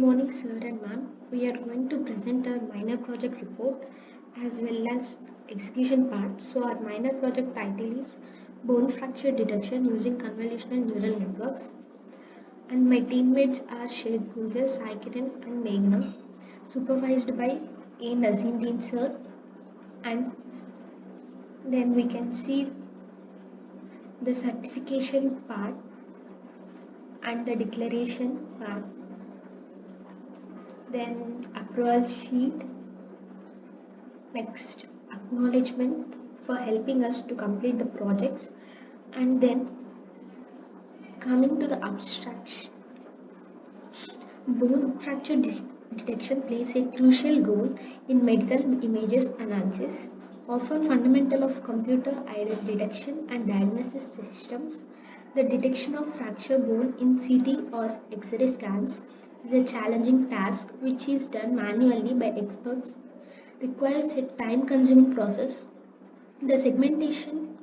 morning, sir and ma'am. We are going to present our minor project report as well as execution part. So, our minor project title is Bone Fracture Detection Using Convolutional Neural Networks. And my teammates are Sheikh Guljar, Sai Kiran, and Meghna, supervised by A. Nazeemdeen sir. And then we can see the certification part and the declaration part. Then approval sheet. Next, acknowledgement for helping us to complete the projects, and then coming to the abstraction. Bone fracture detection plays a crucial role in medical images analysis, often fundamental of computer-aided detection and diagnosis systems. The detection of fracture bone in CT or X-ray scans is a challenging task which is done manually by experts, requires a time-consuming process. The segmentation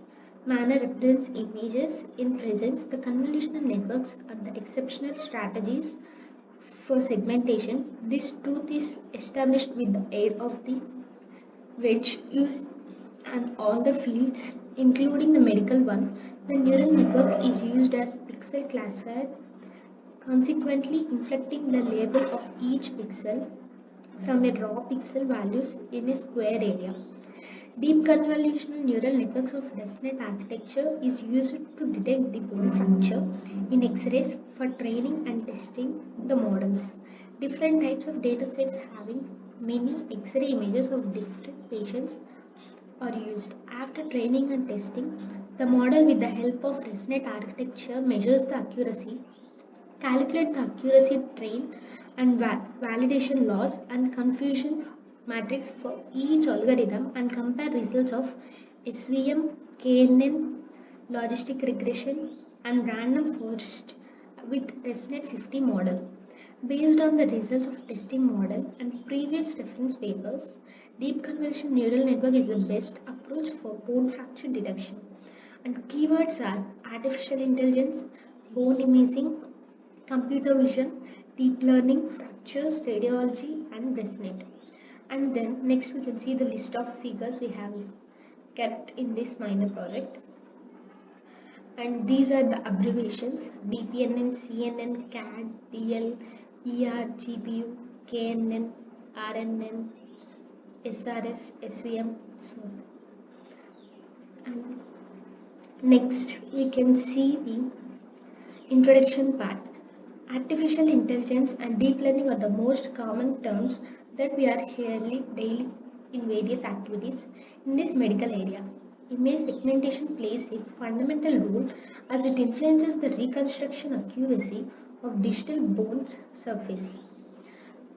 manner represents images in presence. The convolutional networks are the exceptional strategies for segmentation. This truth is established with the aid of the wedge used and all the fields, including the medical one. The neural network is used as pixel classifier, consequently inflecting the label of each pixel from a raw pixel values in a square area. Deep convolutional neural networks of ResNet architecture is used to detect the bone fracture in X-rays for training and testing the models. Different types of datasets having many X-ray images of different patients are used. After training and testing, the model with the help of ResNet architecture measures the accuracy, calculate the accuracy train and validation loss and confusion matrix for each algorithm and compare results of SVM, KNN, logistic regression and random forest with ResNet 50 model. Based on the results of testing model and previous reference papers, deep convolutional neural network is the best approach for bone fracture detection. And keywords are artificial intelligence, bone imaging, computer vision, deep learning, fractures, radiology and ResNet. And then next we can see the list of figures we have kept in this minor project. And these are the abbreviations: BPNN, CNN, CAD, DL, ER, GPU, KNN, RNN, SRS, SVM, so on. And next we can see the introduction part. Artificial intelligence and deep learning are the most common terms that we are hearing daily in various activities in this medical area. Image segmentation plays a fundamental role as it influences the reconstruction accuracy of digital bone surface.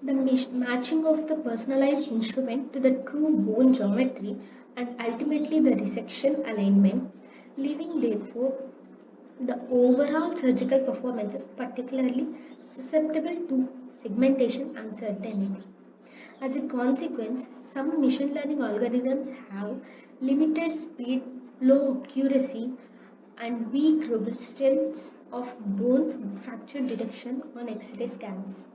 The matching of the personalized instrument to the true bone geometry and ultimately the resection alignment, leaving therefore the overall surgical performance is particularly susceptible to segmentation uncertainty. As a consequence, some machine learning algorithms have limited speed, low accuracy, and weak robustness of bone fracture detection on X-ray scans.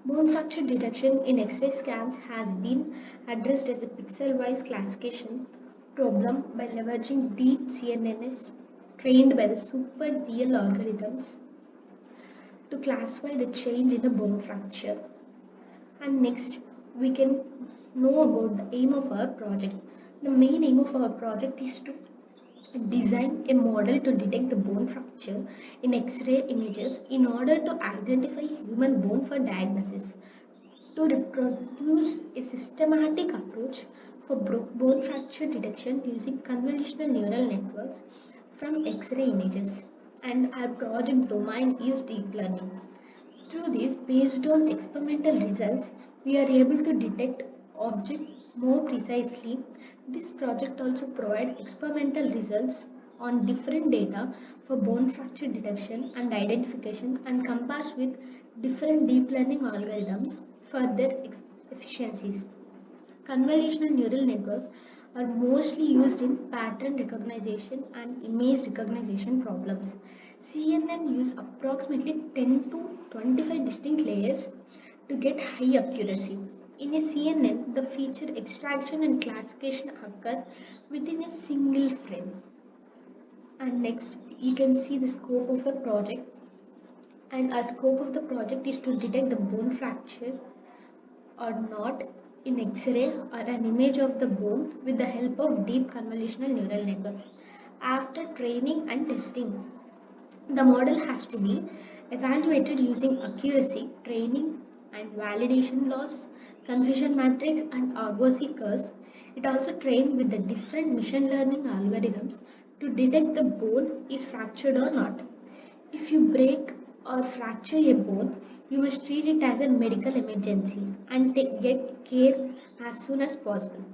Bone fracture detection in X-ray scans has been addressed as a pixel-wise classification problem by leveraging deep CNNs trained by the super DL algorithms to classify the change in the bone fracture. And next, we can know about the aim of our project. The main aim of our project is to design a model to detect the bone fracture in X-ray images in order to identify human bone for diagnosis, to reproduce a systematic approach for bone fracture detection using convolutional neural networks from X-ray images. And our project domain is deep learning. Through this, based on experimental results, we are able to detect objects more precisely. This project also provides experimental results on different data for bone fracture detection and identification and compares with different deep learning algorithms for their efficiencies. Convolutional neural networks are mostly used in pattern recognition and image recognition problems. CNN use approximately 10 to 25 distinct layers to get high accuracy. In a CNN, the feature extraction and classification occur within a single frame. And next, you can see the scope of the project. And our scope of the project is to detect the bone fracture or not in X-ray or an image of the bone with the help of deep convolutional neural networks. After training and testing, the model has to be evaluated using accuracy, training and validation laws, confusion matrix and Argosy curves. It also trained with the different machine learning algorithms to detect the bone is fractured or not. If you break or fracture a bone, you must treat it as a medical emergency and get care as soon as possible.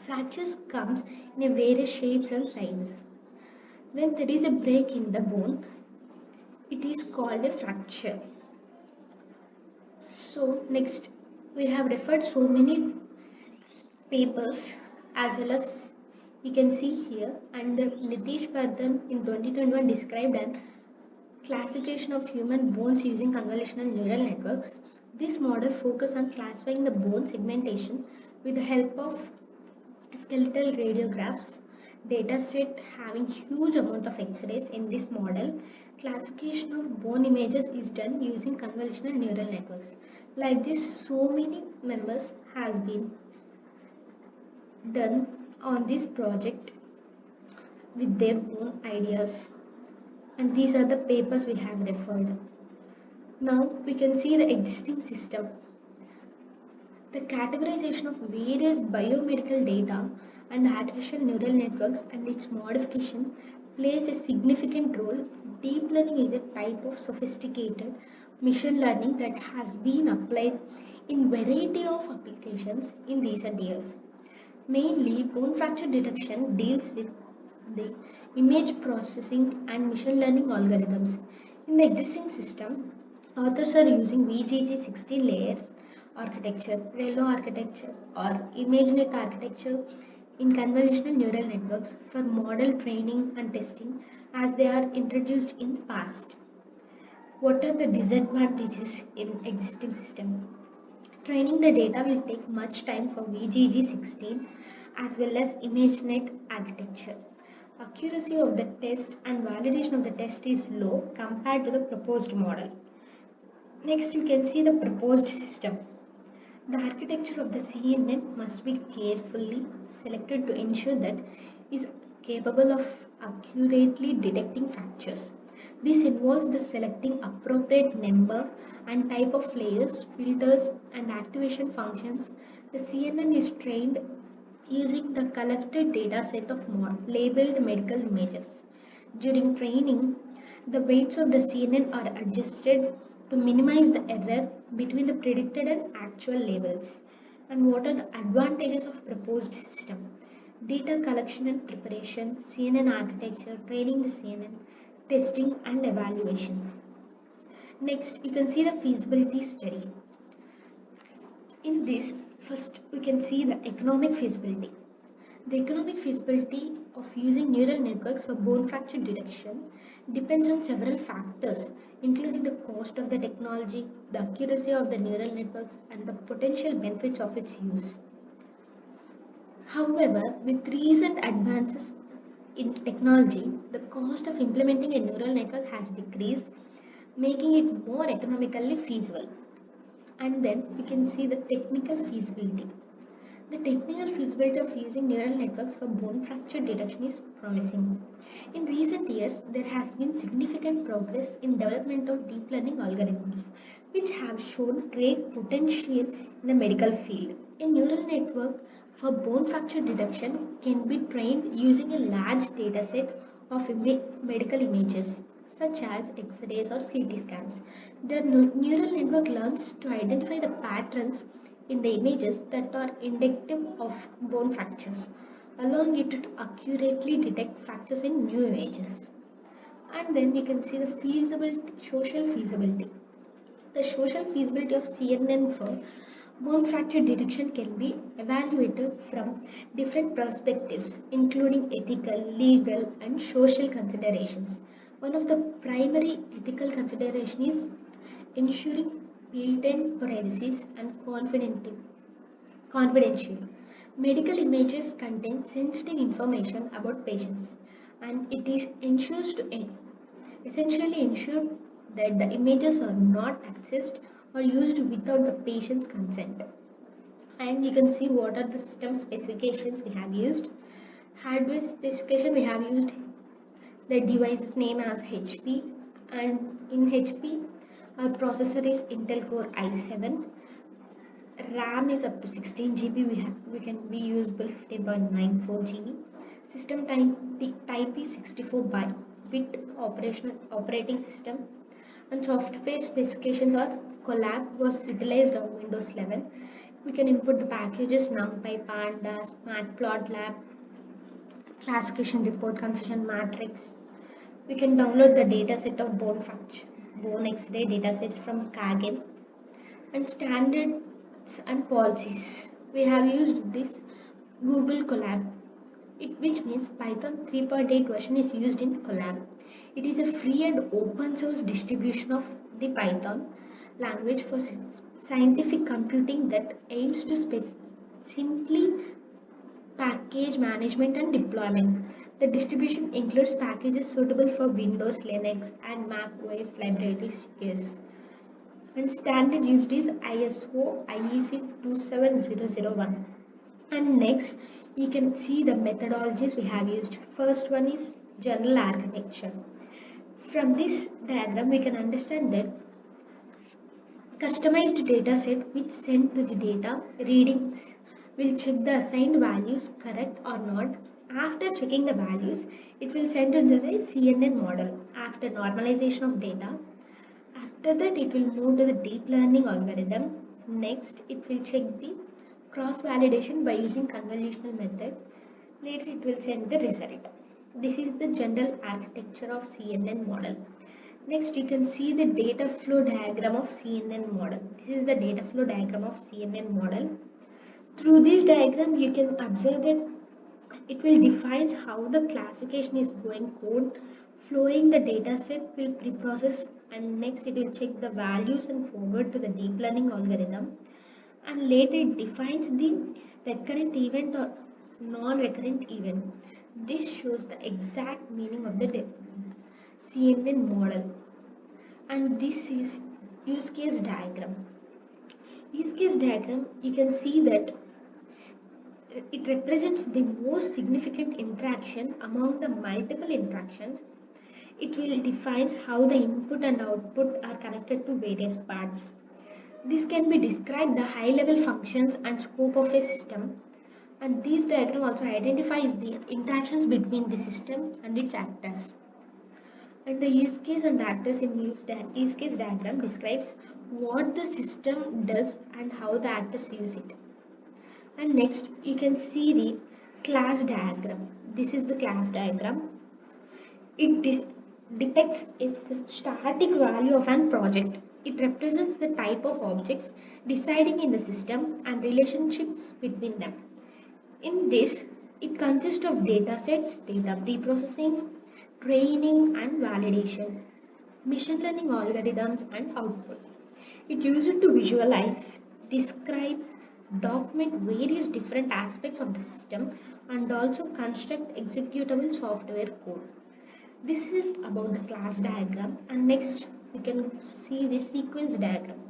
Fractures comes in a various shapes and sizes. When there is a break in the bone, it is called a fracture. So next, we have referred so many papers as well as you can see here, and Nitish Vardhan in 2021 described an classification of human bones using convolutional neural networks. This model focuses on classifying the bone segmentation with the help of skeletal radiographs dataset having huge amount of x-rays. In this model, classification of bone images is done using convolutional neural networks. Like this, so many members has been done on this project with their own ideas, and these are the papers we have referred. Now we can see the existing system. The categorization of various biomedical data and artificial neural networks and its modification plays a significant role. Deep learning is a type of sophisticated machine learning that has been applied in variety of applications in recent years. Mainly, bone fracture detection deals with the image processing and machine learning algorithms. In the existing system, authors are using VGG 16 layers architecture, ReLO architecture, or ImageNet architecture in convolutional neural networks for model training and testing as they are introduced in past. What are the disadvantages in existing system? Training the data will take much time for VGG16 as well as ImageNet architecture. Accuracy of the test and validation of the test is low compared to the proposed model. Next, you can see the proposed system. The architecture of the CNN must be carefully selected to ensure that it is capable of accurately detecting fractures. This involves the selecting appropriate number and type of layers, filters, and activation functions. The CNN is trained using the collected data set of labeled medical images. During training, the weights of the CNN are adjusted to minimize the error between the predicted and actual labels. And what are the advantages of proposed system? Data collection and preparation, CNN architecture, training the CNN, testing and evaluation. Next, you can see the feasibility study. In this, first we can see the economic feasibility. The economic feasibility of using neural networks for bone fracture detection depends on several factors, including the cost of the technology, the accuracy of the neural networks, and the potential benefits of its use. However, with recent advances in technology, the cost of implementing a neural network has decreased, making it more economically feasible. And then we can see the technical feasibility. The technical feasibility of using neural networks for bone fracture detection is promising. In recent years, there has been significant progress in development of deep learning algorithms, which have shown great potential in the medical field. A neural network for bone fracture detection can be trained using a large dataset of medical images, such as X-rays or CT scans. The neural network learns to identify the patterns in the images that are indicative of bone fractures, allowing it to accurately detect fractures in new images. And then you can see the feasibility, social feasibility. The social feasibility of CNN for bone fracture detection can be evaluated from different perspectives, including ethical, legal, and social considerations. One of the primary ethical considerations is ensuring patent privacies and confidential. Medical images contain sensitive information about patients, and it is ensures to essentially ensure that the images are not accessed or used without the patient's consent. And you can see what are the system specifications we have used. Hardware specification, we have used the device's name as HP, and in HP our processor is Intel Core i7. RAM is up to 16 GB. We can be usable 15.94 GB. System type is 64-bit operating system, and software specifications are Collab was utilized on Windows 11. We can input the packages NumPy, Pandas, Matplotlib, classification report, confusion matrix. We can download the dataset of bone X-ray datasets from Kaggle, and standards and policies. We have used this Google Colab, which means Python 3.8 version is used in Colab. It is a free and open source distribution of the Python language for scientific computing that aims to simply package management and deployment. The distribution includes packages suitable for Windows, Linux, and Mac OS libraries. Yes. And standard used is ISO IEC 27001. And next, you can see the methodologies we have used. First one is general architecture. From this diagram, we can understand that customized dataset which sent to the data readings will check the assigned values correct or not. After checking the values, it will send to the CNN model. After normalization of data, after that it will move to the deep learning algorithm. Next, it will check the cross validation by using convolutional method. Later it will send the result. This is the general architecture of CNN model. Next, you can see the data flow diagram of CNN model. This is the data flow diagram of CNN model. Through this diagram, you can observe that it will define how the classification is going code. Flowing the data set will pre-process, and next it will check the values and forward to the deep learning algorithm. And later it defines the recurrent event or non-recurrent event. This shows the exact meaning of the CNN model. And this is use case diagram. Use case diagram, you can see that it represents the most significant interaction among the multiple interactions. It will define how the input and output are connected to various parts. This can be described the high level functions and scope of a system, and this diagram also identifies the interactions between the system and its actors. And the use case and actors in use case diagram describes what the system does and how the actors use it. And next, you can see the class diagram. This is the class diagram. It depicts a static value of an project. It represents the type of objects deciding in the system and relationships between them. In this, it consists of data sets, data preprocessing, training and validation, machine learning algorithms and output. It uses to visualize, describe, document various different aspects of the system and also construct executable software code. This is about the class diagram, and next we can see the sequence diagram.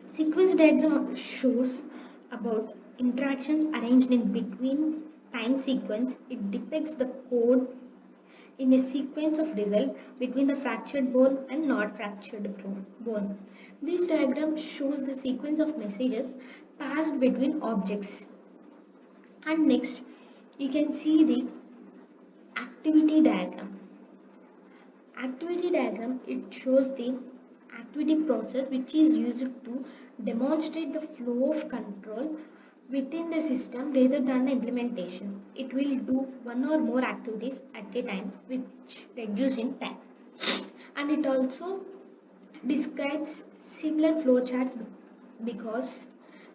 Sequence diagram shows about interactions arranged in between time sequence. It depicts the code in a sequence of result between the fractured bone and not fractured bone. This diagram shows the sequence of messages passed between objects. And next, you can see the activity diagram. Activity diagram, it shows the activity process which is used to demonstrate the flow of control within the system rather than the implementation. It will do one or more activities at a time which reduce in time. And it also describes similar flowcharts because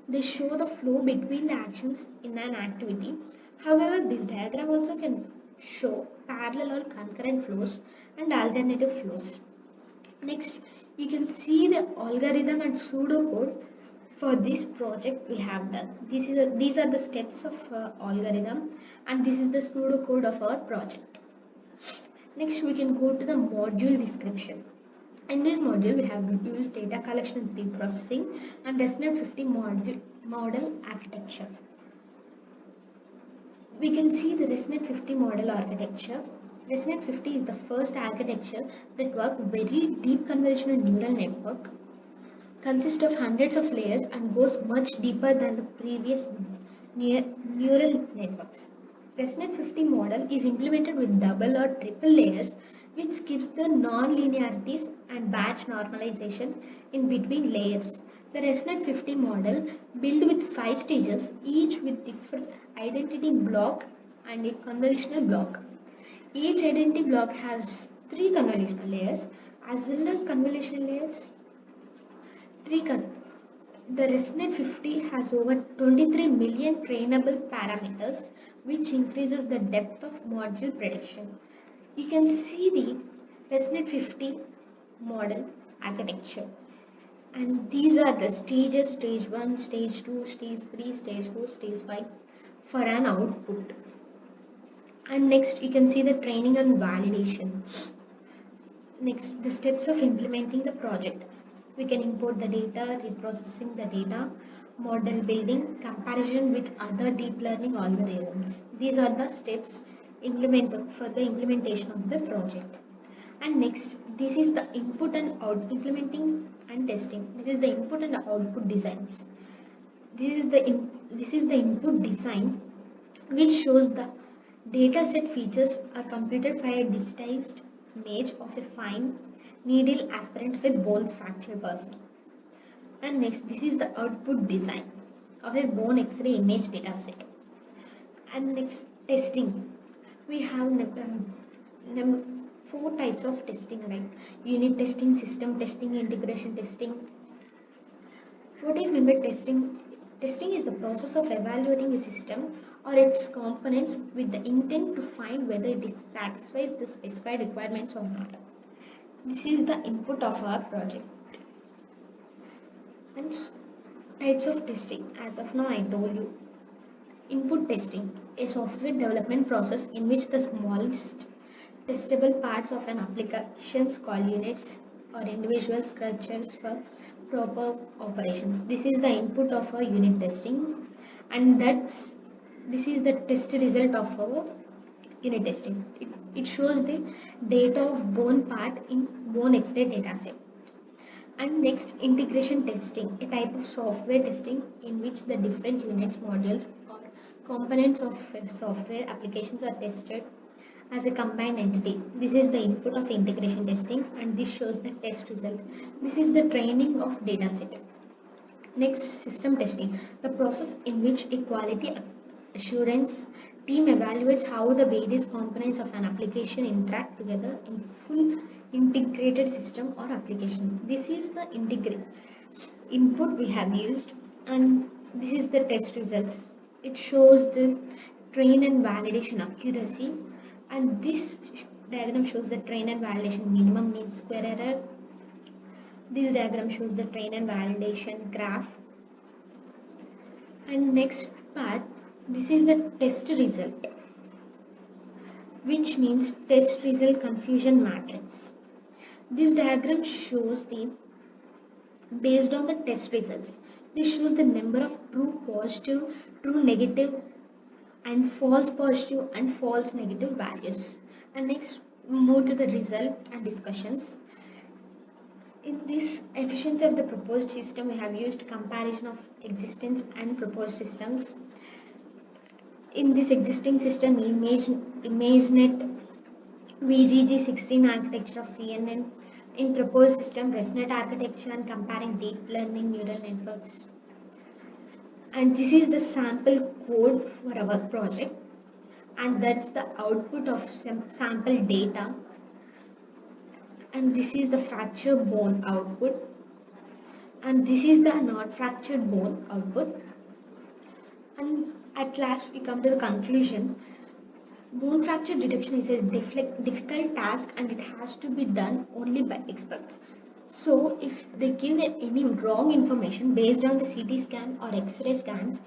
they show the flow between the actions in an activity. However, this diagram also can show parallel or concurrent flows and alternative flows. Next, You can see the algorithm and pseudocode for this project we have done. These are the steps of algorithm, and this is the pseudocode of our project. Next, we can go to the module description. In this module, we have used data collection and pre-processing and ResNet 50 model architecture. We can see the ResNet 50 model architecture. ResNet 50 is the first architecture that works very deep convolutional neural network, consists of hundreds of layers and goes much deeper than the previous neural networks. ResNet 50 model is implemented with double or triple layers, which gives the non-linearities and batch normalization in between layers. The ResNet 50 model built with 5 stages, each with different identity block and a convolutional block. Each identity block has 3 convolutional layers as well as convolutional layers. The ResNet 50 has over 23 million trainable parameters, which increases the depth of module prediction. You can see the ResNet 50 model architecture. And these are the stages: stage 1, stage 2, stage 3, stage 4, stage 5 for an output. And next you can see the training and validation. Next, the steps of implementing the project. We can import the data, reprocessing the data, model building, comparison with other deep learning algorithms. These are the steps implemented for the implementation of the project. And next, this is the input and out implementing and testing. This is the input and output designs. This is the input design, which shows the dataset features are computed by a digitized image of a fine needle aspirant of a bone fracture person. And next, this is the output design of a bone X-ray image dataset. And next, testing. We have 4 types of testing, like unit testing, system testing, integration testing. What is meant by testing? Testing is the process of evaluating a system or its components with the intent to find whether it satisfies the specified requirements or not. This is the input of our project. And types of testing. As of now, I told you. Input testing, a software development process in which the smallest testable parts of an application called units or individual structures for proper operations. This is the input of our unit testing, and this is the test result of our unit testing. It shows the data of bone part in bone X-ray dataset. And next, integration testing, a type of software testing in which the different units, modules or components of software applications are tested as a combined entity. This is the input of integration testing, and this shows the test result. This is the training of dataset. Next, system testing, the process in which a quality assurance team evaluates how the various components of an application interact together in full integrated system or application. This is the input we have used, and this is the test results. It shows the train and validation accuracy, and this diagram shows the train and validation minimum mean square error. This diagram shows the train and validation graph. And next part, this is the test result, which means test result confusion matrix. This diagram shows the based on the test results. This shows the number of true positive, true negative, and false positive and false negative values. And next, move to the result and discussions. In this efficiency of the proposed system, we have used comparison of existence and proposed systems. In this existing system, ImageNet VGG16 architecture of CNN. In proposed system, ResNet architecture and comparing deep learning neural networks. And this is the sample code for our project, and that's the output of sample data. And this is the fractured bone output, and this is the not fractured bone output. And at last we come to the conclusion. Bone fracture detection is a difficult task, and it has to be done only by experts. So if they give any wrong information based on the CT scan or X-ray scans,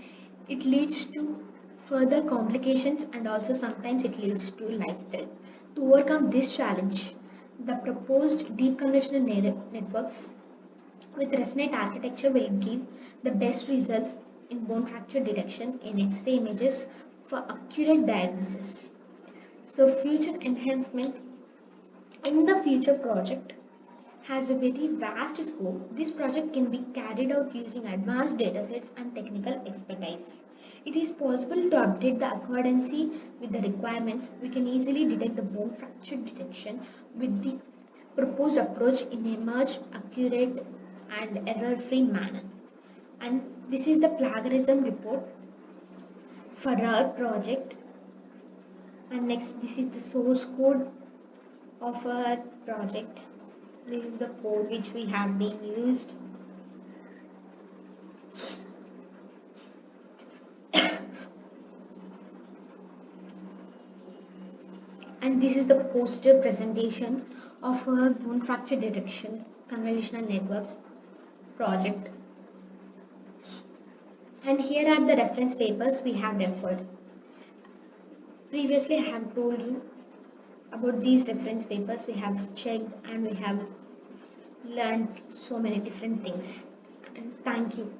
it leads to further complications and also sometimes it leads to life threat. To overcome this challenge, the proposed deep convolutional networks with resonate architecture will give the best results in bone fracture detection in X-ray images for accurate diagnosis. So future enhancement in the future project has a very vast scope. This project can be carried out using advanced datasets and technical expertise. It is possible to update the accordancy with the requirements. We can easily detect the bone fracture detection with the proposed approach in a much accurate and error-free manner. And this is the plagiarism report for our project. And next, this is the source code of our project. This is the code which we have been used. And this is the poster presentation of our bone fracture detection convolutional networks project. And here are the reference papers we have referred. Previously I have told you about these reference papers. We have checked and we have learned so many different things. And thank you.